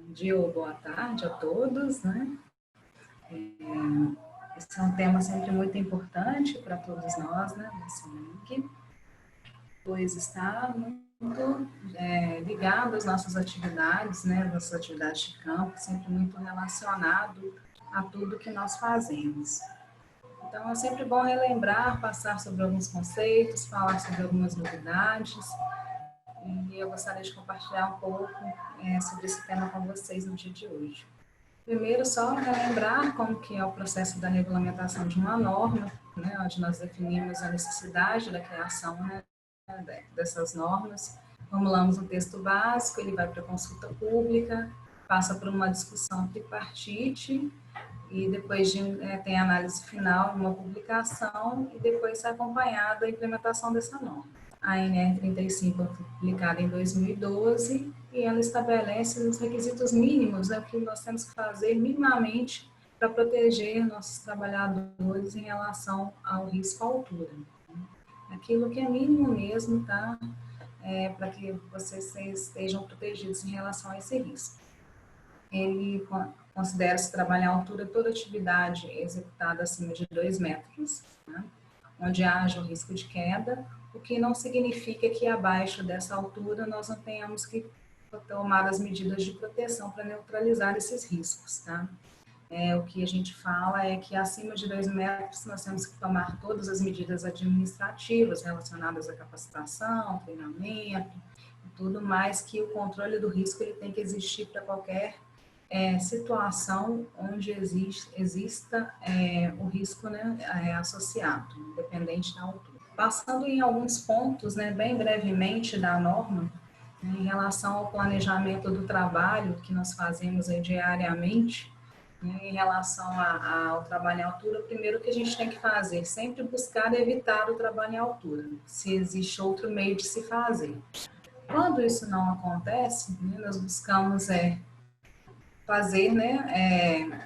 Bom dia ou boa tarde a todos, né? Esse é um tema sempre muito importante para todos nós, né, nesse link, pois está muito ligado às nossas atividades, né, nossas atividades de campo, sempre muito relacionado a tudo que nós fazemos. Então, é sempre bom relembrar, passar sobre alguns conceitos, falar sobre algumas novidades, e eu gostaria de compartilhar um pouco sobre esse tema com vocês no dia de hoje. Primeiro, só relembrar como que é o processo da regulamentação de uma norma, né, onde nós definimos a necessidade da criação, né, dessas normas, formulamos um texto básico, ele vai para consulta pública, passa por uma discussão tripartite, e depois tem a análise final, uma publicação, e depois é acompanhada a implementação dessa norma. A NR 35 foi publicada em 2012 e ela estabelece os requisitos mínimos, né, que nós temos que fazer minimamente para proteger nossos trabalhadores em relação ao risco à altura. Aquilo que é mínimo mesmo, tá? Para que vocês estejam protegidos em relação a esse risco. Ele considera-se trabalhar à altura toda atividade executada acima de 2 metros, né, onde haja o risco de queda, o que não significa que abaixo dessa altura nós não tenhamos que tomar as medidas de proteção para neutralizar esses riscos, tá? O que a gente fala é que acima de 2 metros nós temos que tomar todas as medidas administrativas relacionadas à capacitação, treinamento, e tudo mais, que o controle do risco ele tem que existir para qualquer situação onde exista o risco, né, associado, independente da altura. Passando em alguns pontos, né, bem brevemente da norma, né, em relação ao planejamento do trabalho que nós fazemos diariamente, né, em relação ao trabalho em altura, o primeiro que a gente tem que fazer, sempre buscar evitar o trabalho em altura, se existe outro meio de se fazer. Quando isso não acontece, né, nós buscamos fazer, né,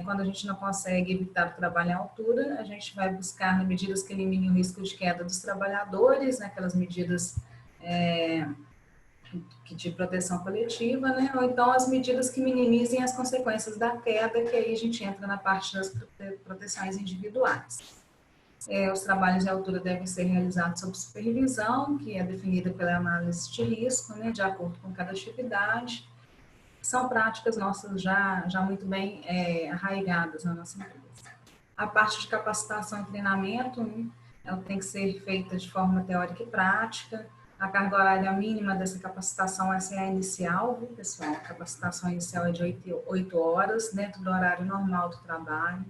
quando a gente não consegue evitar o trabalho em altura, a gente vai buscar medidas que eliminem o risco de queda dos trabalhadores, né, aquelas medidas de proteção coletiva, né, ou então as medidas que minimizem as consequências da queda, que aí a gente entra na parte das proteções individuais. Os trabalhos de altura devem ser realizados sob supervisão, que é definida pela análise de risco, né, de acordo com cada atividade. São práticas nossas já muito bem arraigadas na nossa empresa. A parte de capacitação e treinamento, né, ela tem que ser feita de forma teórica e prática. A carga horária mínima dessa capacitação, essa é a inicial, viu, pessoal? A capacitação inicial é de 8 horas, dentro do horário normal do trabalho.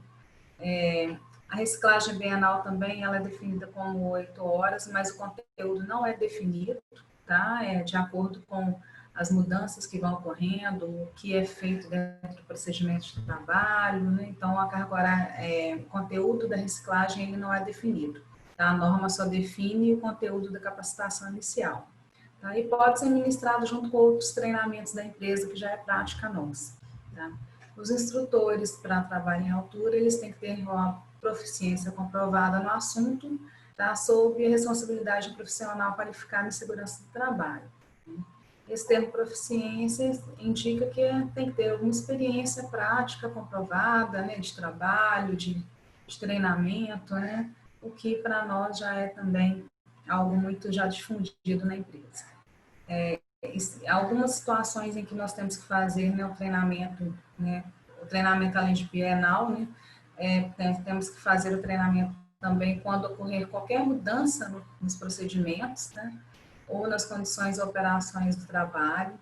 A reciclagem bienal também, ela é definida como 8 horas, mas o conteúdo não é definido, tá? É de acordo com as mudanças que vão ocorrendo, o que é feito dentro do procedimento de trabalho, né? Então, a carga horária, o conteúdo da reciclagem ele não é definido, tá? A norma só define o conteúdo da capacitação inicial, tá? E pode ser ministrado junto com outros treinamentos da empresa, que já é prática nossa, tá? Os instrutores para trabalho em altura, eles têm que ter uma proficiência comprovada no assunto, tá? Sob a responsabilidade profissional qualificada em segurança do trabalho. Esse termo proficiência indica que tem que ter alguma experiência prática comprovada, né, de trabalho, de treinamento, né, o que para nós já é também algo muito já difundido na empresa. Algumas situações em que nós temos que fazer, né, o treinamento além de bienal, né, temos que fazer o treinamento também quando ocorrer qualquer mudança nos procedimentos, né, ou nas condições e operações do trabalho,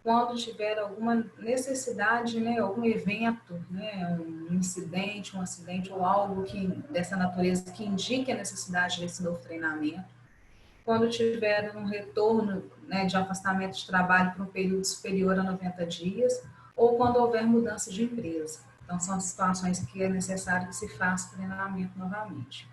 quando tiver alguma necessidade, né, algum evento, né, um incidente, um acidente ou algo dessa natureza que indique a necessidade desse novo treinamento, quando tiver um retorno, né, de afastamento de trabalho por um período superior a 90 dias, ou quando houver mudança de empresa. Então, são situações que é necessário que se faça treinamento novamente.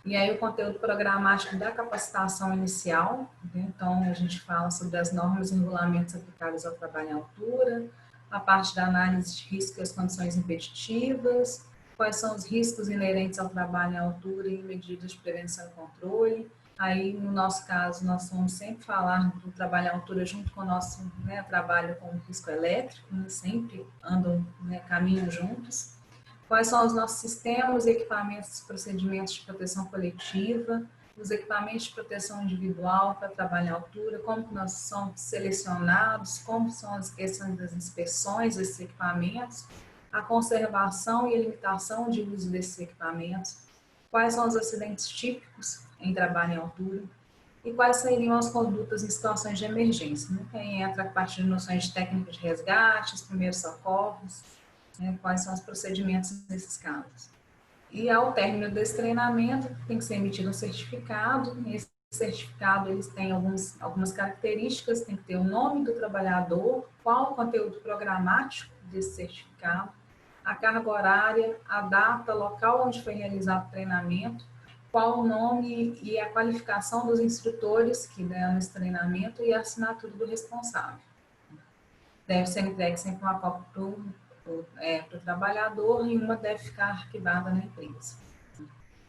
E aí o conteúdo programático da capacitação inicial, né? Então a gente fala sobre as normas e regulamentos aplicáveis ao trabalho em altura, a parte da análise de risco e as condições impeditivas, quais são os riscos inerentes ao trabalho em altura e medidas de prevenção e controle, Aí, no nosso caso, nós vamos sempre falar do trabalho à altura junto com o nosso, né, trabalho com o risco elétrico, né, sempre andam, né, caminham juntos. Quais são os nossos sistemas, equipamentos, procedimentos de proteção coletiva, os equipamentos de proteção individual para trabalhar à altura, como que nós somos selecionados, como são as questões das inspeções desses equipamentos, a conservação e a limitação de uso desses equipamentos, quais são os acidentes típicos em trabalho em altura e quais seriam as condutas em situações de emergência. Né? Aí entra a parte de noções de técnicas de resgate, os primeiros socorros, né? Quais são os procedimentos nesses casos. E ao término desse treinamento, tem que ser emitido um certificado. Esse certificado eles têm algumas características, tem que ter o nome do trabalhador, qual o conteúdo programático desse certificado, a carga horária, a data, local onde foi realizado o treinamento, qual o nome e a qualificação dos instrutores que deram esse treinamento e a assinatura do responsável. Deve ser entregue sempre uma cópia para o trabalhador e uma deve ficar arquivada na empresa.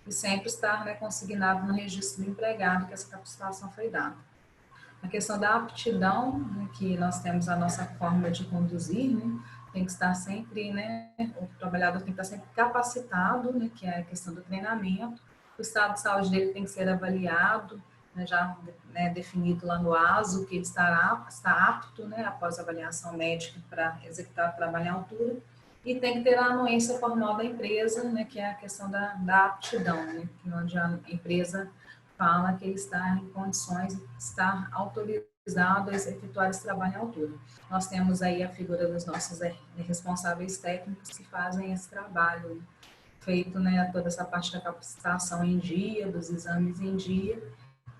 E sempre estar, né, consignado no registro do empregado que essa capacitação foi dada. A questão da aptidão, né, que nós temos a nossa forma de conduzir, né, tem que estar sempre, né, o trabalhador tem que estar sempre capacitado, né, que é a questão do treinamento. O estado de saúde dele tem que ser avaliado, né, já, né, definido lá no ASO, que ele está apto, né, após a avaliação médica para executar o trabalho à altura. E tem que ter a anuência formal da empresa, né, que é a questão da aptidão, né, onde a empresa fala que ele está em condições de estar autorizado a efetuar esse trabalho à altura. Nós temos aí a figura dos nossos responsáveis técnicos que fazem esse trabalho, feito, né, toda essa parte da capacitação em dia, dos exames em dia,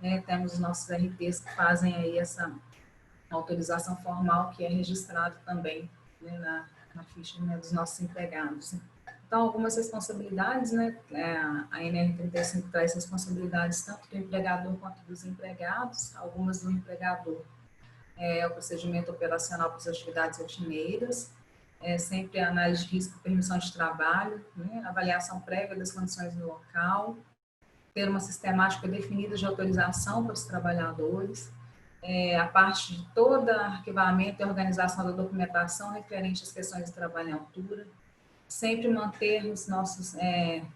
né, temos os nossos RTs que fazem aí essa autorização formal que é registrado também, né, na ficha, né, dos nossos empregados. Então, algumas responsabilidades, né, a NR35 traz responsabilidades tanto do empregador quanto dos empregados, algumas do empregador. O procedimento operacional para as atividades rotineiras, sempre a análise de risco e permissão de trabalho, né, avaliação prévia das condições do local, ter uma sistemática definida de autorização para os trabalhadores, a parte de todo arquivamento e organização da documentação referente às questões de trabalho em altura, sempre manter os nossos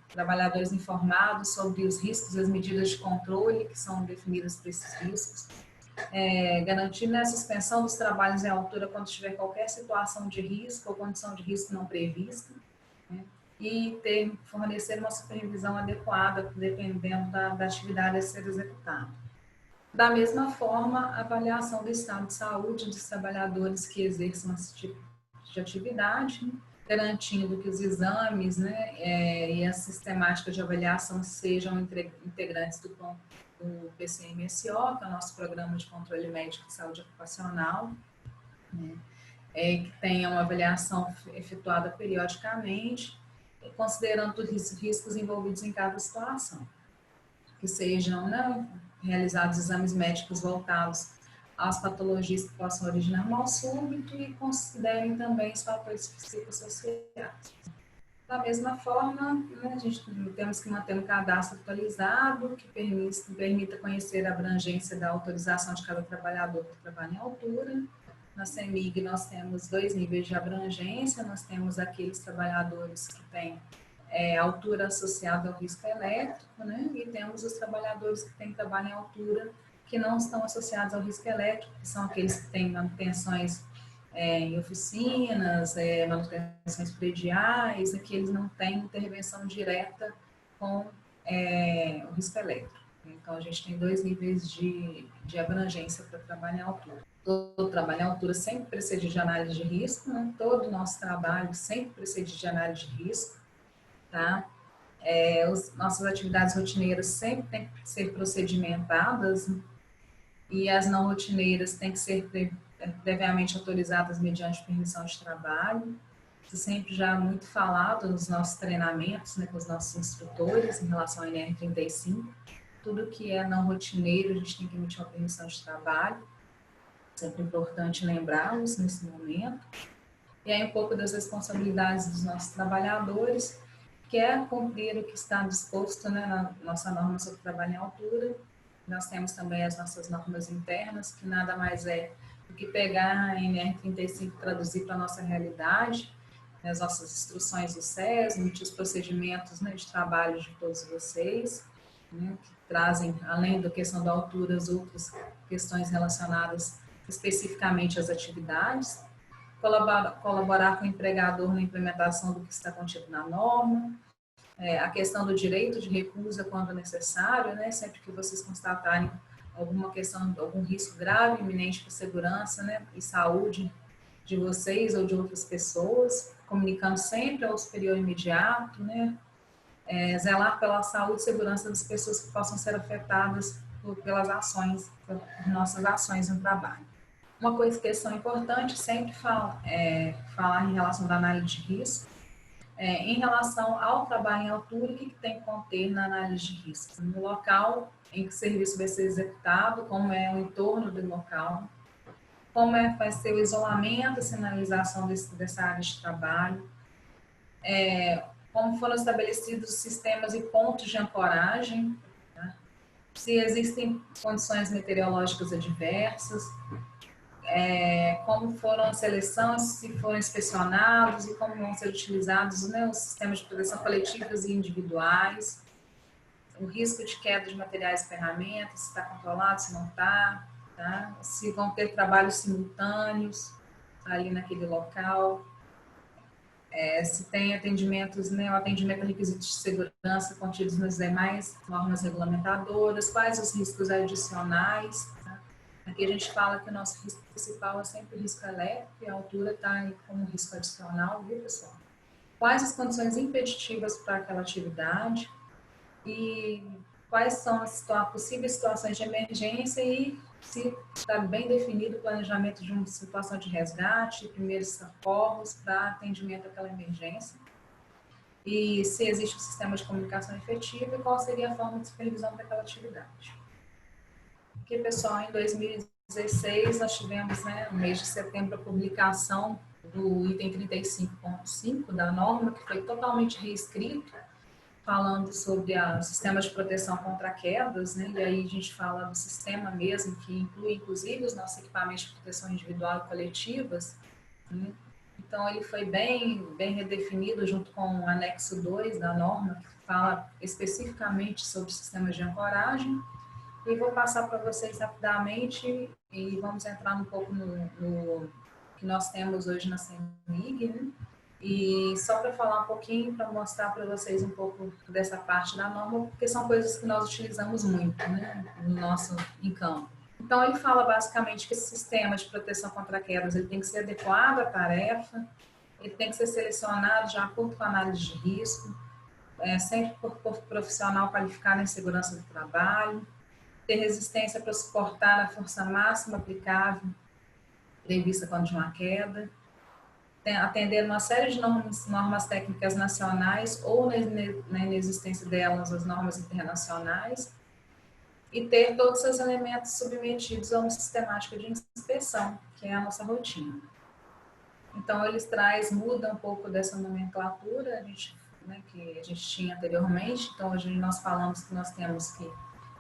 trabalhadores informados sobre os riscos e as medidas de controle que são definidas para esses riscos, garantir a suspensão dos trabalhos em altura quando tiver qualquer situação de risco ou condição de risco não prevista, né? E fornecer uma supervisão adequada, dependendo da atividade a ser executada. Da mesma forma, a avaliação do estado de saúde dos trabalhadores que exerçam esse tipo de atividade, né? Garantindo que os exames, né, e a sistemática de avaliação sejam integrantes do PCMSO, que é o nosso Programa de Controle Médico de Saúde Ocupacional, né, que tenha uma avaliação efetuada periodicamente, considerando os riscos envolvidos em cada situação, que sejam, né, realizados exames médicos voltados às patologias que possam originar mal súbito e considerem também os fatores psicossociais. Da mesma forma, né, a gente temos que manter um cadastro atualizado que permita conhecer a abrangência da autorização de cada trabalhador que trabalha em altura. Na CEMIG nós temos 2 níveis de abrangência, nós temos aqueles trabalhadores que têm altura associada ao risco elétrico, né? E temos os trabalhadores que têm trabalho em altura que não estão associados ao risco elétrico, que são aqueles que têm manutenções em oficinas, manutenções prediais, que eles não têm intervenção direta com o risco elétrico. Então, a gente tem 2 níveis de abrangência para trabalho em altura. Todo trabalho em altura sempre precisa de análise de risco, né? Todo o nosso trabalho sempre precisa de análise de risco, tá? Nossas atividades rotineiras sempre têm que ser procedimentadas, né? E as não rotineiras têm que ser previamente autorizadas mediante permissão de trabalho. Isso sempre já é muito falado nos nossos treinamentos, né, com os nossos instrutores em relação à NR35. Tudo que é não rotineiro, a gente tem que emitir uma permissão de trabalho. Sempre importante lembrá-los nesse momento. E aí um pouco das responsabilidades dos nossos trabalhadores, que é cumprir o que está disposto, né, na nossa norma sobre trabalho em altura, Nós temos também as nossas normas internas, que nada mais é do que pegar a NR35 e traduzir para a nossa realidade, as nossas instruções do SES, os procedimentos, né, de trabalho de todos vocês, né, que trazem, além da questão da altura, as outras questões relacionadas especificamente às atividades, colaborar com o empregador na implementação do que está contido na norma, a questão do direito de recusa quando necessário, né, sempre que vocês constatarem alguma questão, algum risco grave, iminente para a segurança, né, e saúde de vocês ou de outras pessoas, comunicando sempre ao superior imediato, né, zelar pela saúde e segurança das pessoas que possam ser afetadas pelas ações, por nossas ações no trabalho. Uma questão importante sempre falar em relação à análise de risco, em relação ao trabalho em altura, o que tem que conter na análise de risco? No local em que o serviço vai ser executado, como é o entorno do local, como vai ser o isolamento, a sinalização dessa área de trabalho, como foram estabelecidos os sistemas e pontos de ancoragem, tá? Se existem condições meteorológicas adversas, como foram as seleções, se foram inspecionados e como vão ser utilizados, né, os sistemas de proteção coletivas e individuais, o risco de queda de materiais e ferramentas, se está controlado, se não está, tá? Se vão ter trabalhos simultâneos ali naquele local, se tem atendimentos, né, o atendimento a requisitos de segurança contidos nas demais normas regulamentadoras, quais os riscos adicionais. Aqui a gente fala que o nosso risco principal é sempre o risco elétrico e a altura está aí como risco adicional, viu, pessoal? Quais as condições impeditivas para aquela atividade e quais são as possíveis situações de emergência e se está bem definido o planejamento de uma situação de resgate, primeiros socorros para atendimento àquela emergência. E se existe um sistema de comunicação efetivo e qual seria a forma de supervisão para aquela atividade. Aqui, pessoal, em 2016, nós tivemos, né, no mês de setembro, a publicação do item 35.5 da norma, que foi totalmente reescrito, falando sobre o sistema de proteção contra quedas, né, e aí a gente fala do sistema mesmo, que inclui, inclusive, os nossos equipamentos de proteção individual e coletivas, né. Então, ele foi bem redefinido junto com o anexo 2 da norma, que fala especificamente sobre sistemas de ancoragem. E vou passar para vocês rapidamente e vamos entrar um pouco no que nós temos hoje na CEMIG, né? E só para falar um pouquinho, para mostrar para vocês um pouco dessa parte da norma, porque são coisas que nós utilizamos muito, né, no nosso em campo. Então, ele fala basicamente que esse sistema de proteção contra quedas ele tem que ser adequado à tarefa, ele tem que ser selecionado de acordo com a análise de risco, sempre por profissional qualificado em segurança do trabalho, ter resistência para suportar a força máxima aplicável prevista quando de uma queda, atender uma série de normas técnicas nacionais ou na inexistência delas as normas internacionais e ter todos os seus elementos submetidos a uma sistemática de inspeção, que é a nossa rotina. Então, eles muda um pouco dessa nomenclatura que a gente tinha anteriormente. Então, hoje nós falamos que nós temos que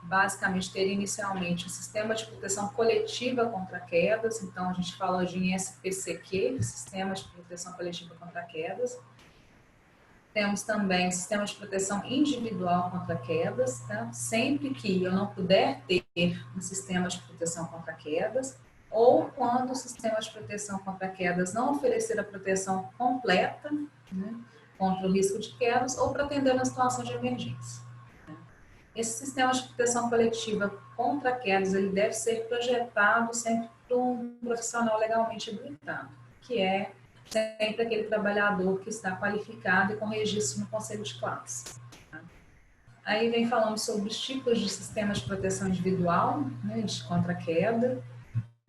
basicamente ter inicialmente um sistema de proteção coletiva contra quedas, então a gente fala hoje em SPCQ, Sistema de Proteção Coletiva contra Quedas. Temos também sistema de proteção individual contra quedas, tá? Sempre que eu não puder ter um sistema de proteção contra quedas, ou quando o sistema de proteção contra quedas não oferecer a proteção completa, né, contra o risco de quedas, ou para atender uma situação de emergência. Esse sistema de proteção coletiva contra quedas, ele deve ser projetado sempre por um profissional legalmente habilitado, que é sempre aquele trabalhador que está qualificado e com registro no conselho de classe. Aí vem falando sobre os tipos de sistemas de proteção individual, né, contra queda,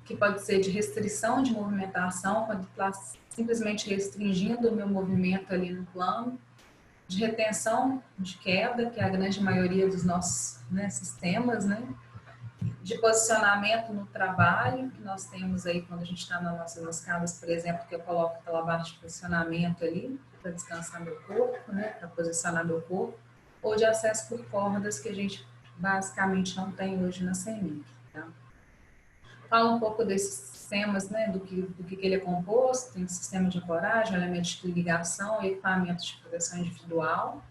que pode ser de restrição de movimentação, quando está simplesmente restringindo o meu movimento ali no plano, de retenção de queda, que é a grande maioria dos nossos, né, sistemas, né, de posicionamento no trabalho, que nós temos aí quando a gente está nas nossas escadas, por exemplo, que eu coloco aquela barra de posicionamento ali, para descansar meu corpo, né, para posicionar meu corpo, ou de acesso por cordas, que a gente basicamente não tem hoje na CEMIG. Tá? Fala um pouco desses sistemas, né, do que ele é composto. Tem sistema de ancoragem, elementos de ligação, equipamentos de proteção individual.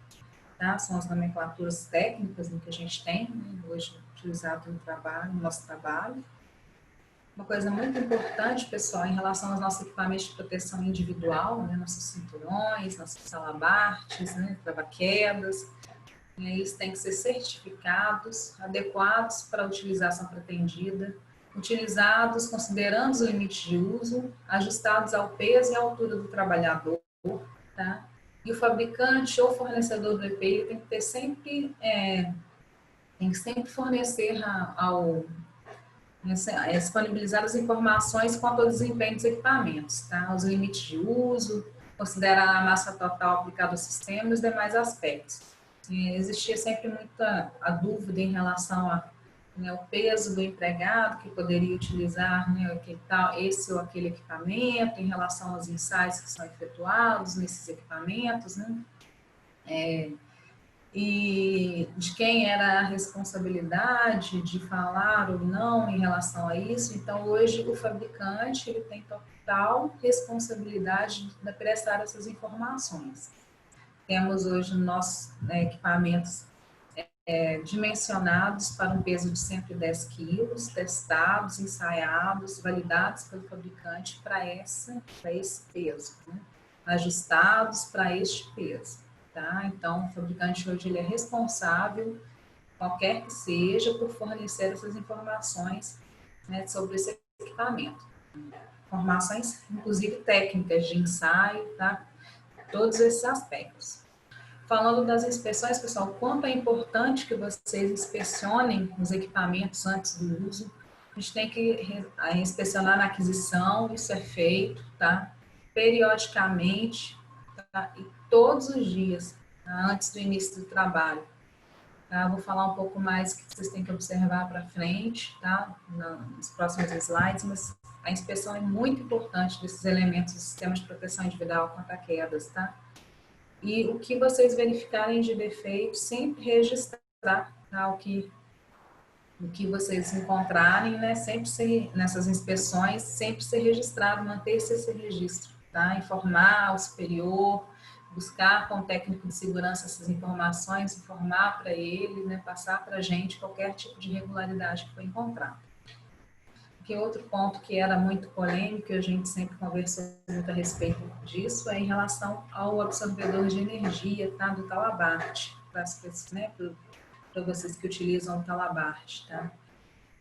Tá? São as nomenclaturas técnicas que a gente tem, né, hoje utilizado no trabalho, no nosso trabalho. Uma coisa muito importante, pessoal, em relação aos nossos equipamentos de proteção individual, né, nossos cinturões, nossos salabartes, né, trava-quedas, eles têm que ser certificados, adequados para a utilização pretendida, utilizados considerando os limites de uso, ajustados ao peso e à altura do trabalhador, tá? E o fabricante ou fornecedor do EPI tem que ter sempre, tem que sempre fornecer disponibilizar as informações quanto ao desempenho dos equipamentos, tá? Os limites de uso, considerar a massa total aplicada ao sistema e os demais aspectos. Existia sempre muita a dúvida em relação ao, né, o peso do empregado que poderia utilizar, né, esse ou aquele equipamento, em relação aos ensaios que são efetuados nesses equipamentos, né? E de quem era a responsabilidade de falar ou não em relação a isso. Então, hoje, o fabricante ele tem total responsabilidade de prestar essas informações. Temos hoje nossos equipamentos dimensionados para um peso de 110 quilos, testados, ensaiados, validados pelo fabricante para esse peso, né? Ajustados para este peso. Tá? Então, o fabricante hoje ele é responsável, qualquer que seja, por fornecer essas informações, né, sobre esse equipamento. Informações, inclusive técnicas de ensaio, tá? Todos esses aspectos. Falando das inspeções, pessoal, quanto é importante que vocês inspecionem os equipamentos antes do uso. A gente tem que inspecionar na aquisição, isso é feito, tá? Periodicamente, tá? E todos os dias, tá? Antes do início do trabalho. Tá? Vou falar um pouco mais que vocês têm que observar para frente, tá? Nos próximos slides, mas a inspeção é muito importante desses elementos do sistema de proteção individual contra quedas, tá? E o que vocês verificarem de defeito, sempre registrar, tá? O que vocês encontrarem, né? Sempre ser, nessas inspeções, sempre ser registrado, manter-se esse registro, tá? Informar o superior, buscar com o técnico de segurança essas informações, informar para ele, né? Passar para a gente qualquer tipo de irregularidade que foi encontrado. Que outro ponto que era muito polêmico, e a gente sempre conversou muito a respeito disso, é em relação ao absorvedor de energia, tá, do Talabart, para as pessoas, né, para vocês que utilizam o Talabart, tá?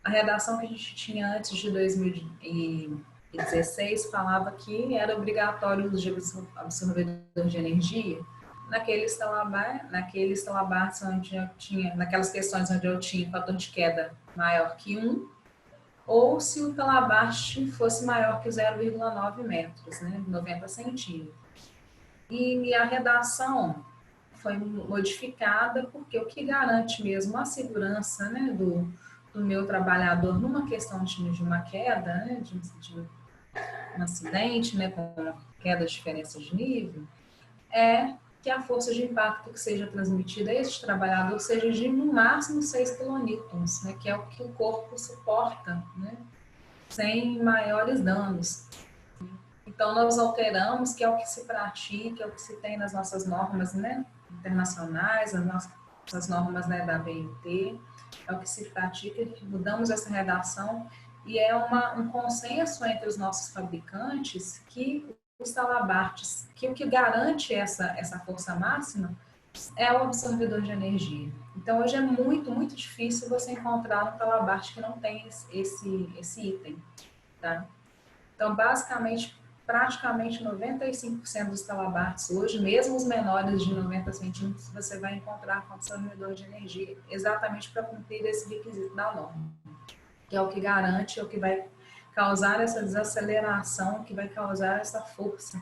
A redação que a gente tinha antes de 2016 falava que era obrigatório o uso de absorvedor de energia naqueles Talabarts onde eu tinha, naquelas questões onde eu tinha fator de queda maior que 1, ou se o Talabart fosse maior que 0,9 metros, né, 90 centímetros. E a redação foi modificada porque o que garante mesmo a segurança, né, do meu trabalhador numa questão de uma queda, né, de um acidente, né, com queda de diferença de nível, é que a força de impacto que seja transmitida a este trabalhador seja de no máximo 6 quilonewtons, né, que é o que o corpo suporta, né, sem maiores danos. Então, nós alteramos, que é o que se pratica, é o que se tem nas nossas normas, né, internacionais, as nossas normas, né, da BNT, é o que se pratica, mudamos essa redação e é um consenso entre os nossos fabricantes que os Talabarts, que o que garante essa força máxima é o absorvedor de energia. Então, hoje é muito, muito difícil você encontrar um Talabart que não tem esse item, tá? Então, basicamente, praticamente 95% dos Talabarts hoje, mesmo os menores de 90 centímetros, você vai encontrar com absorvedor de energia, exatamente para cumprir esse requisito da norma, que é o que garante, é o que vai causar essa desaceleração, que vai causar essa força,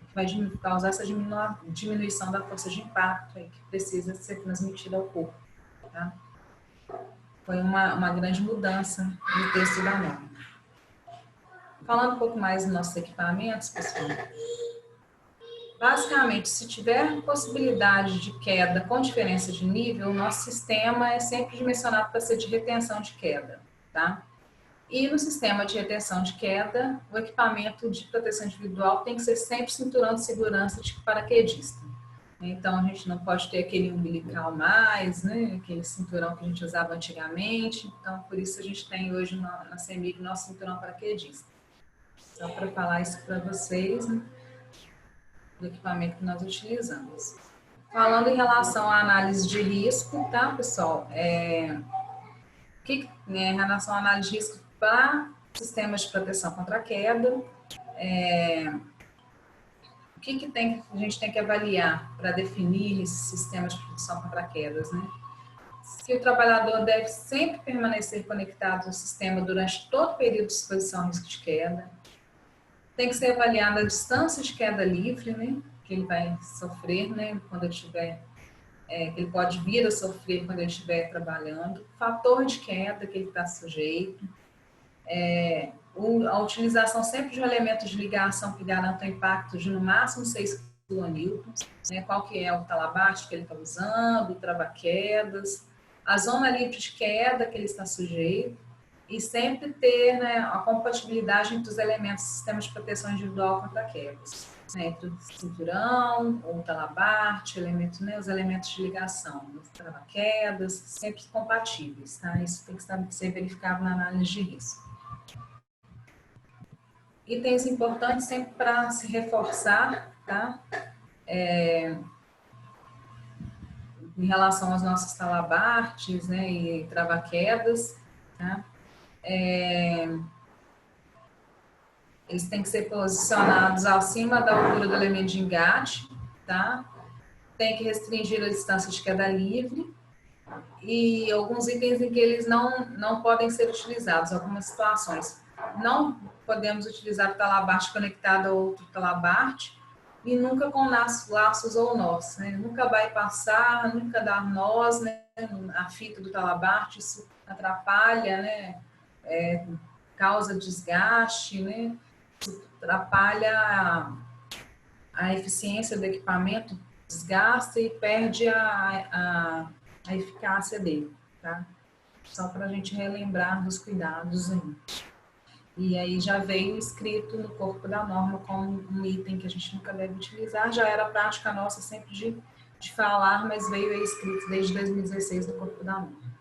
que vai causar essa diminuição da força de impacto aí, que precisa ser transmitida ao corpo. Tá? Foi uma grande mudança no texto da norma. Falando um pouco mais dos nossos equipamentos, pessoal, Basicamente, se tiver possibilidade de queda com diferença de nível, o nosso sistema é sempre dimensionado para ser de retenção de queda, tá? E no sistema de retenção de queda, o equipamento de proteção individual tem que ser sempre cinturão de segurança de paraquedista. Então, a gente não pode ter aquele umbilical mais, né? Aquele cinturão que a gente usava antigamente. Então, por isso a gente tem hoje na CEMIG nosso cinturão paraquedista. Só para falar isso para vocês, né? Do equipamento que nós utilizamos. Falando em relação à análise de risco, tá, pessoal? Em relação à análise de risco para sistemas de proteção contra a queda, o que a gente tem que avaliar para definir esses sistemas de proteção contra quedas, né? Que o trabalhador deve sempre permanecer conectado ao sistema durante todo o período de exposição ao risco de queda. Tem que ser avaliada a distância de queda livre, né? Que ele vai sofrer, né? Quando ele estiver, que ele pode vir a sofrer quando ele estiver trabalhando. Fator de queda que ele está sujeito. A utilização sempre de um elemento de ligação que garanta o impacto de no máximo 6 kN, né? Qual que é o talabarte que ele está usando, o trava-quedas, a zona livre de queda que ele está sujeito, e sempre ter, né, a compatibilidade entre os elementos do sistema de proteção individual contra quedas, né, entre o cinturão, o talabarte, né, os elementos de ligação, os trava-quedas, sempre compatíveis, tá? Isso tem que ser verificado na análise de risco. Itens importantes sempre para se reforçar, tá? Em relação aos nossos talabartes, né, e trava-quedas, tá? Eles têm que ser posicionados acima da altura do elemento de engate, tá? Tem que restringir a distância de queda livre e alguns itens em que eles não podem ser utilizados, algumas situações. Não podemos utilizar o talabarte conectado a outro talabarte e nunca com laços ou nós, né? Nunca bypassar, nunca dar nós, né? A fita do talabarte, isso atrapalha, né? Causa desgaste, né? Isso atrapalha a eficiência do equipamento, desgasta e perde a eficácia dele, tá? Só para a gente relembrar dos cuidados aí. E aí já veio escrito no corpo da norma como um item que a gente nunca deve utilizar, já era prática nossa sempre de falar, mas veio aí escrito desde 2016 no corpo da norma.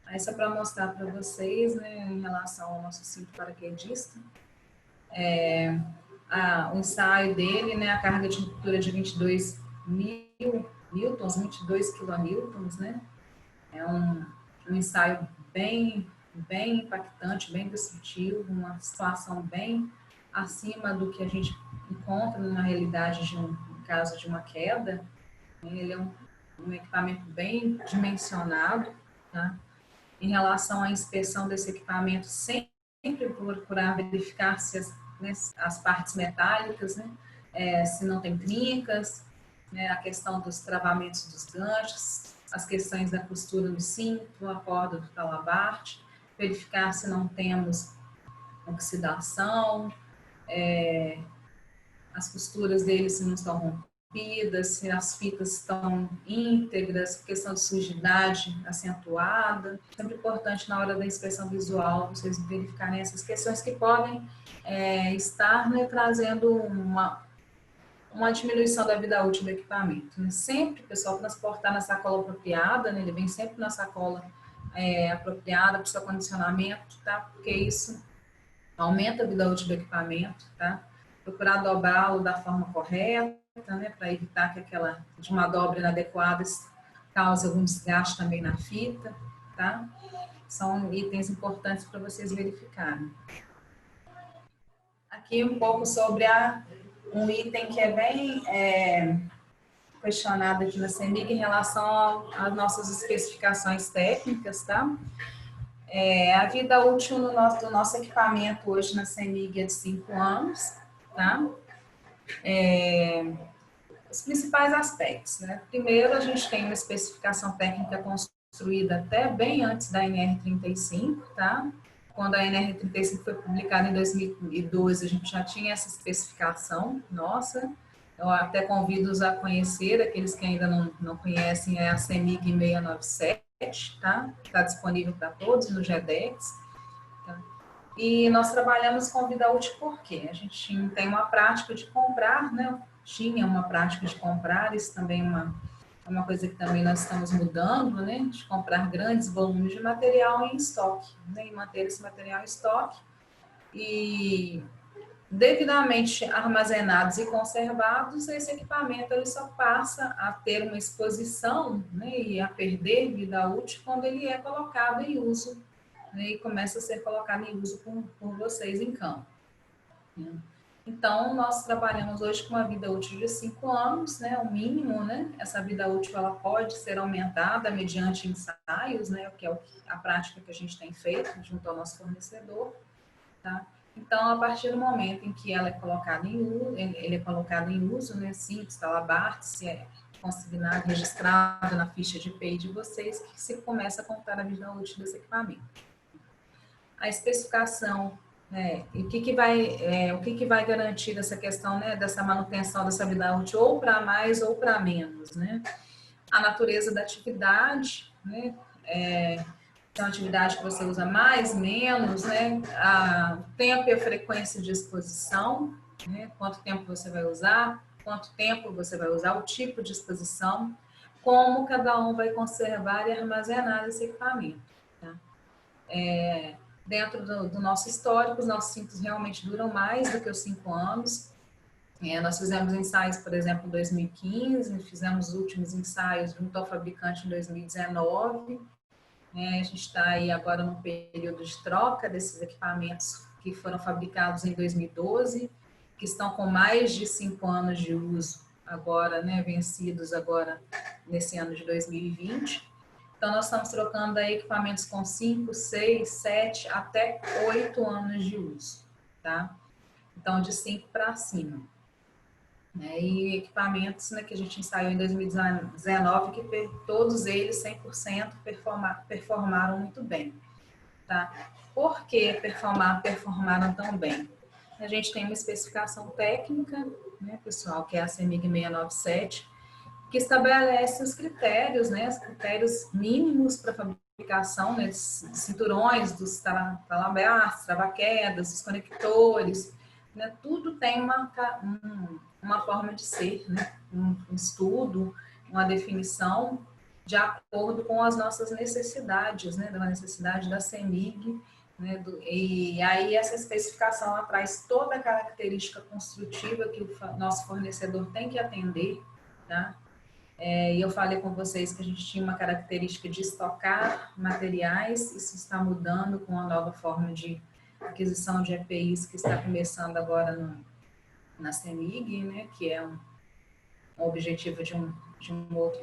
Aí só para mostrar para vocês, né, em relação ao nosso cinto paraquedista, o ensaio dele, né, a carga de ruptura de 22 newtons, 22 kilonewtons, né, é um ensaio bem impactante, bem destrutivo, uma situação bem acima do que a gente encontra numa realidade no caso de uma queda. Ele é um equipamento bem dimensionado, tá? Em relação à inspeção desse equipamento, sempre procurar verificar se as partes metálicas, né, se não tem trincas, né, a questão dos travamentos dos ganchos, as questões da costura no cinto, a corda do talabarte, verificar se não temos oxidação, as costuras dele se não estão rompidas, se as fitas estão íntegras, questão de sujidade acentuada. Sempre importante na hora da inspeção visual vocês verificarem essas questões que podem estar, né, trazendo uma diminuição da vida útil do equipamento, né? Sempre, pessoal, transportar na sacola apropriada, né? Ele vem sempre na sacola apropriada para o seu condicionamento, tá? Porque isso aumenta a vida útil do equipamento, tá? Procurar dobrá-lo da forma correta, né? Para evitar que de uma dobra inadequada cause algum desgaste também na fita, tá? São itens importantes para vocês verificarem. Aqui um pouco sobre um item que é bem questionado aqui na CEMIG em relação às nossas especificações técnicas, tá? A vida útil do nosso equipamento hoje na CEMIG é de 5 anos, tá? Os principais aspectos, né? Primeiro, a gente tem uma especificação técnica construída até bem antes da NR35, tá? Quando a NR35 foi publicada em 2012, a gente já tinha essa especificação nossa. Eu até convido-os a conhecer, aqueles que ainda não conhecem, é a CEMIG 697, tá? Está disponível para todos no GEDEX. Tá? E nós trabalhamos com vida útil porque a gente tem uma prática de comprar, né? Tinha uma prática de comprar, isso também é uma coisa que também nós estamos mudando, né? De comprar grandes volumes de material em estoque, né? E manter esse material em estoque. E devidamente armazenados e conservados, esse equipamento ele só passa a ter uma exposição, né, e a perder vida útil quando ele é colocado em uso, né, e começa a ser colocado em uso por vocês em campo. Né. Então, nós trabalhamos hoje com uma vida útil de 5 anos, né, o mínimo, né, essa vida útil ela pode ser aumentada mediante ensaios, né, que é a prática que a gente tem feito junto ao nosso fornecedor, tá? Então, a partir do momento em que ela é colocada em uso, ele é colocado em uso, né, simples, está lá BART, se é consignado, registrado na ficha de EPI de vocês, que se começa a contar a vida útil desse equipamento. A especificação, né, e o que vai garantir essa questão, né, dessa manutenção dessa vida útil, ou para mais ou para menos, né? A natureza da atividade, né, é uma atividade que você usa mais, menos, né? O tempo e a frequência de exposição, né? Quanto tempo você vai usar, quanto tempo você vai usar, o tipo de exposição, como cada um vai conservar e armazenar esse equipamento. Tá? Dentro do nosso histórico, os nossos cintos realmente duram mais do que os 5 anos. Nós fizemos ensaios, por exemplo, em 2015, fizemos os últimos ensaios junto ao fabricante em 2019. A gente está aí agora no período de troca desses equipamentos que foram fabricados em 2012, que estão com mais de 5 anos de uso agora, né, vencidos agora nesse ano de 2020. Então, nós estamos trocando aí equipamentos com 5, 6, 7, até 8 anos de uso, tá? Então, de 5 para cima. E equipamentos, né, que a gente ensaiou em 2019, que todos eles 100% performaram muito bem. Tá? Por que performaram tão bem? A gente tem uma especificação técnica, né, pessoal, que é a CEMIG 697, que estabelece os critérios, né, os critérios mínimos para fabricação, né, de cinturões, dos talabartes, travaquedas, dos conectores, né, tudo tem uma forma de ser, né, um estudo, uma definição de acordo com as nossas necessidades, né, da necessidade da CEMIG, né, e aí essa especificação ela traz toda a característica construtiva que o nosso fornecedor tem que atender, tá? E eu falei com vocês que a gente tinha uma característica de estocar materiais, isso está mudando com a nova forma de aquisição de EPIs que está começando agora na CEMIG, né, que é um objetivo de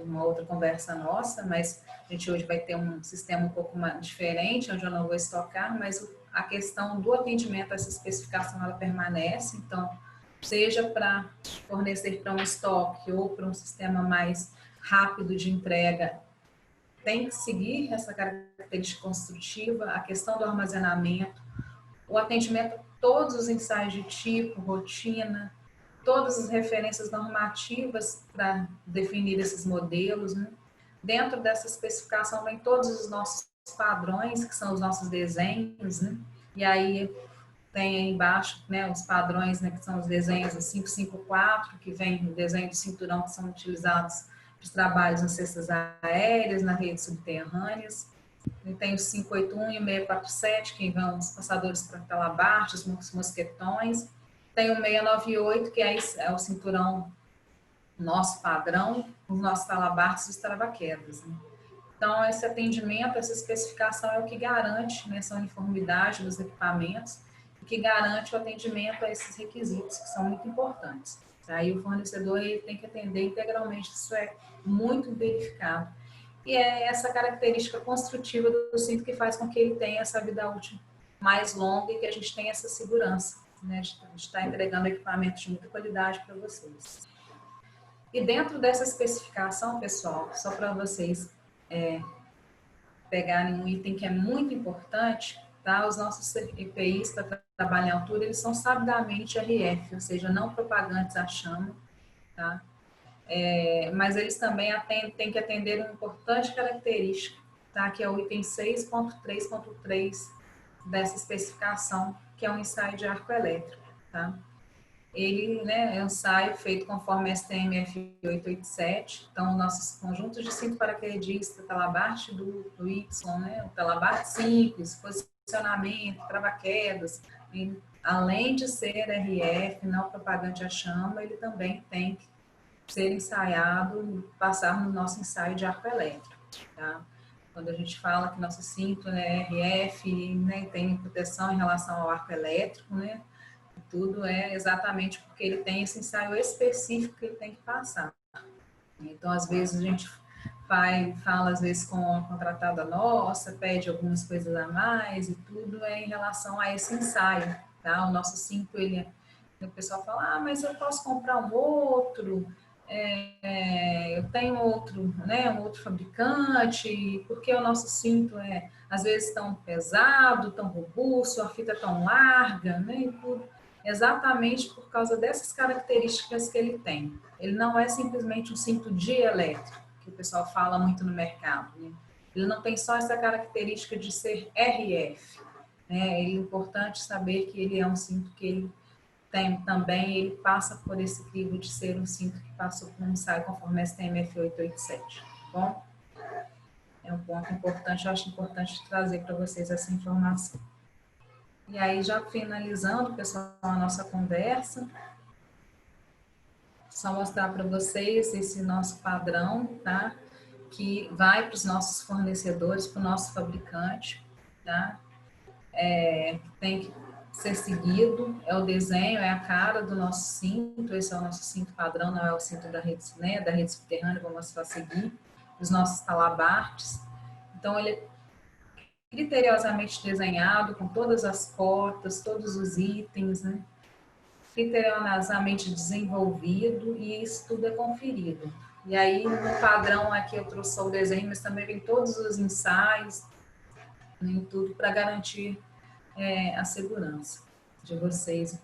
uma outra conversa nossa, mas a gente hoje vai ter um sistema um pouco mais diferente, onde eu não vou estocar, mas a questão do atendimento a essa especificação, ela permanece, então, seja para fornecer para um estoque ou para um sistema mais rápido de entrega, tem que seguir essa característica construtiva, a questão do armazenamento, o atendimento a todos os ensaios de tipo, rotina, todas as referências normativas para definir esses modelos, né? Dentro dessa especificação vem todos os nossos padrões, que são os nossos desenhos, né? E aí tem aí embaixo, né, os padrões, né, que são os desenhos do 554, que vem o desenho do cinturão que são utilizados para os trabalhos nas cestas aéreas, nas redes subterrâneas. E tem os 581 e o 647, que vão os passadores para talabartes, os mosquetões. Tem o 698, que é o cinturão nosso padrão, os nossos talabartes e os travaquedas. Né? Então, esse atendimento, essa especificação é o que garante, né, essa uniformidade dos equipamentos e que garante o atendimento a esses requisitos, que são muito importantes. Aí o fornecedor ele tem que atender integralmente, isso é muito verificado. E é essa característica construtiva do cinto que faz com que ele tenha essa vida útil mais longa e que a gente tenha essa segurança, né, de estar entregando equipamentos de muita qualidade para vocês. E dentro dessa especificação, pessoal, só para vocês pegarem um item que é muito importante, tá? Os nossos EPIs para trabalhar em altura, eles são sabidamente RF, ou seja, não propagantes à chama. tá? Mas eles também têm que atender uma importante característica, tá? Que é o item 6.3.3 dessa especificação, que é um ensaio de arco elétrico, tá? Ele, né, é um ensaio feito conforme STM F887, então nossos conjuntos de cinto paraquedista, talabarte do Y, né, o talabarte simples, posicionamento, trava-quedas, além de ser RF, não propagante a chama, ele também tem que ser ensaiado, passar no nosso ensaio de arco elétrico, tá? Quando a gente fala que nosso cinto é RF, né, tem proteção em relação ao arco elétrico, né, tudo é exatamente porque ele tem esse ensaio específico que ele tem que passar. Então, às vezes, a gente fala, às vezes, com a contratada nossa, pede algumas coisas a mais e tudo é em relação a esse ensaio, tá? O nosso cinto, o pessoal fala, mas eu posso comprar um outro, eu tenho outro, né, um outro fabricante, porque o nosso cinto às vezes, tão pesado, tão robusto, a fita tão larga, né, e tudo exatamente por causa dessas características que ele tem. Ele não é simplesmente um cinto dielétrico, que o pessoal fala muito no mercado, né? Ele não tem só essa característica de ser RF, né? É importante saber que ele é um cinto que ele tem também, ele passa por esse crivo de ser um cinto que passou por um ensaio conforme STM F887, tá bom? É um ponto importante, eu acho importante trazer para vocês essa informação. E aí, já finalizando, pessoal, a nossa conversa, só mostrar para vocês esse nosso padrão, tá? Que vai para os nossos fornecedores, para o nosso fabricante, tá? Tem que ser seguido, é o desenho, é a cara do nosso cinto, esse é o nosso cinto padrão, não é o cinto da rede, né, da rede subterrânea, vou mostrar a seguir, os nossos talabartes. Então, ele é criteriosamente desenhado, com todas as cotas, todos os itens, né? Criteriosamente desenvolvido, e isso tudo é conferido. E aí, no padrão aqui eu trouxe só o desenho, mas também vem todos os ensaios, né, tudo para garantir a segurança de vocês.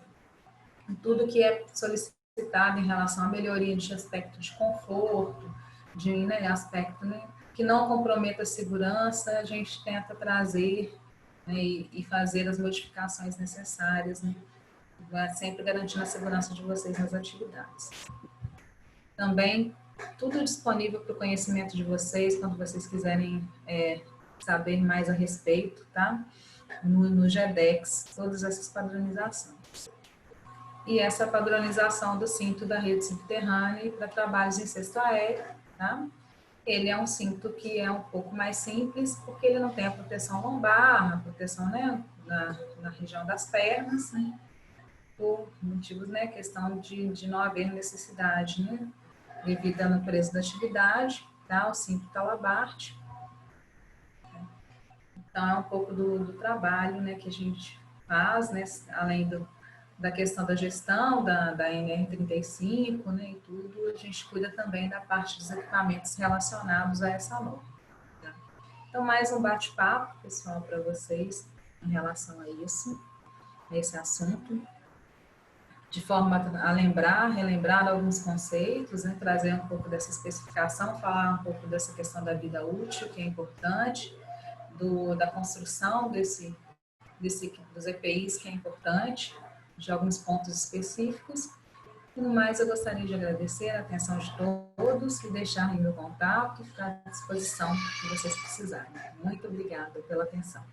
Tudo que é solicitado em relação à melhoria de aspecto de conforto, de aspecto, né, que não comprometa a segurança, a gente tenta trazer, né, e fazer as modificações necessárias, né, sempre garantindo a segurança de vocês nas atividades. Também, tudo disponível para o conhecimento de vocês, quando vocês quiserem saber mais a respeito, tá? No GEDEX, todas essas padronizações. E essa padronização do cinto da rede subterrânea para trabalhos em cesto aéreo, tá? Ele é um cinto que é um pouco mais simples, porque ele não tem a proteção lombar, a proteção, né, na região das pernas, né? Por motivos, né, questão de não haver necessidade, né, devido à natureza da atividade, tá? O cinto talabarte. Então, é um pouco do trabalho, né, que a gente faz, né, além da questão da gestão da NR35, né, e tudo, a gente cuida também da parte dos equipamentos relacionados a essa norma. Tá? Então, mais um bate-papo, pessoal, para vocês em relação a isso, a esse assunto, de forma a relembrar alguns conceitos, né, trazer um pouco dessa especificação, falar um pouco dessa questão da vida útil, que é importante, da construção dos EPIs, que é importante, de alguns pontos específicos. No mais, eu gostaria de agradecer a atenção de todos e deixar meu contato e ficar à disposição que vocês precisarem. Muito obrigada pela atenção.